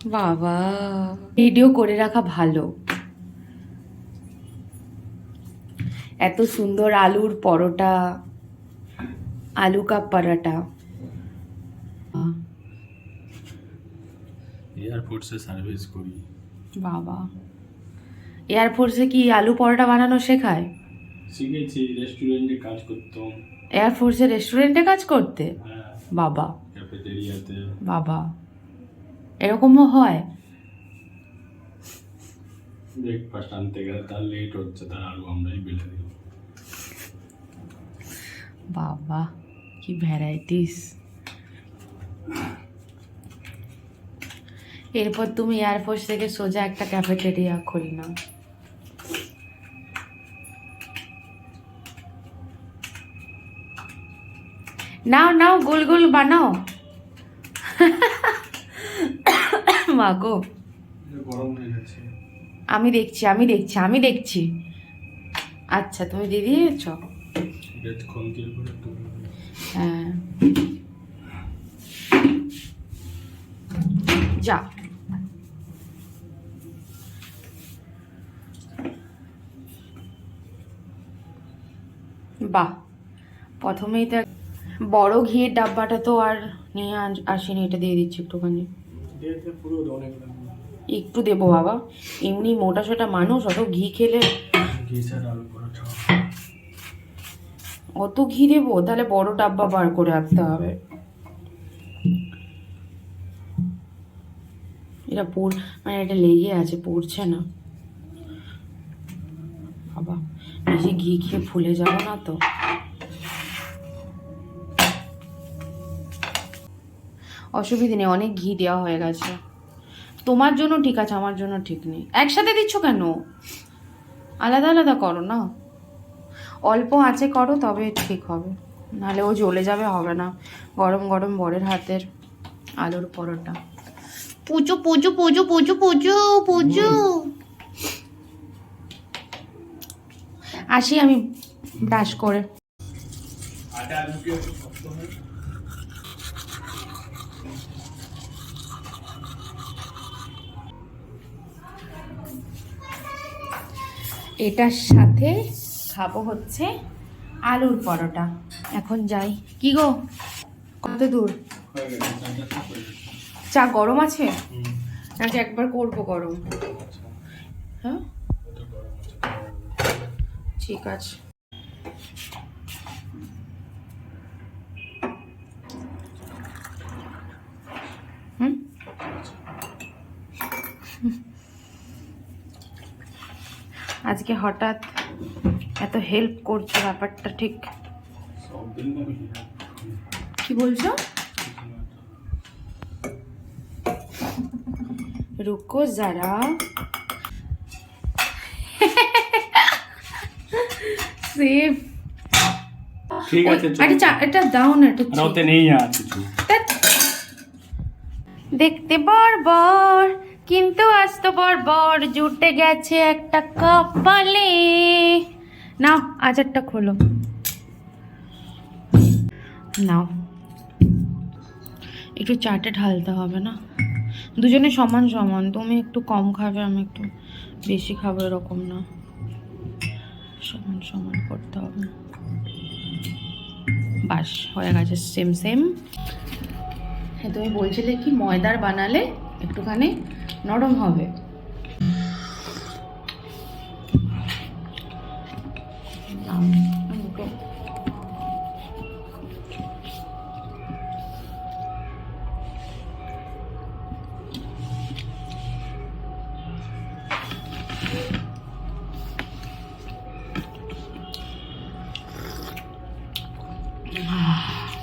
বাবা, ভিডিও করে রাখা ভালো। এত সুন্দর আলুর পরোটা, আলু কা পরাটা। এয়ারফোর্সে সার্ভিস করি। বাবা, এয়ারফোর্সে কি আলু পরোটা বানানো শেখায়? শিখেছি, রেস্টুরেন্টে কাজ করতাম। এয়ারফোর্সে রেস্টুরেন্টে কাজ করতে? হ্যাঁ, বাবা ক্যাফেটেরিয়াতে। বাবা, এরকমও হয়? ব্রেকফাস্ট আনতে গেলে তার লেট হচ্ছে, তার আলু আমরাই বেলে দিই। বাবা, কি ভ্যারাইটিস। এরপর তুমি এয়ারফোর্স থেকে সোজা একটা ক্যাফেটেরিয়া খুলি না? নাও নাও, গোল গোল বানাও। মাগো, গরম হয়ে গেছে। আমি দেখছি আমি দেখছি আমি দেখছি। আচ্ছা, তুমি দিয়ে দিয়েছ? খন্তির করে হ্যাঁ, যা। বাহ, প্রথমেই তো বড় ঘিয়ের ডাব্বাটা তো আর নিয়ে আসিনি, এটা দিয়ে দিচ্ছি একটুখানি। পুরো অনেক একটু দেবো বাবা, এমনি মোটা সোটা মানুষ, অত ঘি খেলে। ঘি ছাড়া আলু পরোটা। অত ঘি দেবো? তাহলে বড় ডাব্বা বার করে আনতে হবে। এটা মানে এটা লেগে আছে, পড়ছে না। বাবা, বেশি ঘি খেয়ে ফুলে যাবো না তো? অসুবিধে নেই, অনেক ঘি দেওয়া হয়ে গেছে। তোমার জন্য ঠিক আছে, আমার জন্য ঠিক নেই। একসাথে দিচ্ছ কেন? আলাদা আলাদা করো না, অল্প আঁচে করো, তবে ঠিক হবে। নাহলে ও জ্বলে যাবে, হবে না। গরম গরম বরের হাতের আলুর পরোটা। পুজো পুজো পুজো পুজো পুজো পুজো। আসি আমি ব্রাশ করে। এটার সাথে খাবো হচ্ছে আলুর পরোটা। এখন যাই। কি গো, কত দূর? চা গরম আছে নাকি একবার করবো গরম? হ্যাঁ, ঠিক আছে। হুম, আজকে হঠাৎ এত হেল্প করছো, ব্যাপারটা ঠিক। কি বলছো? রুকো যারা। সেফ। ঠিক আছে, আরে এটা দাও না, এটা ওতে নেই আর কিছু। দেখতে বর্বর কিন্তু আস্ত বর্বর, জুটে গেছে একটা কপালে। নাও, আচারটা খোলো। নাও, একটু চাটে ঢালতে হবে না? দুজনে সমান সমান, তুমি একটু কম খাবে, আমি একটু বেশি খাবো, এরকম না, সমান সমান করতে হবে। বাস, হয়ে গেছে, সেম সেম। হ্যাঁ, তুমি বলছিলে কি ময়দার বানালে একটুখানি নরম হবে।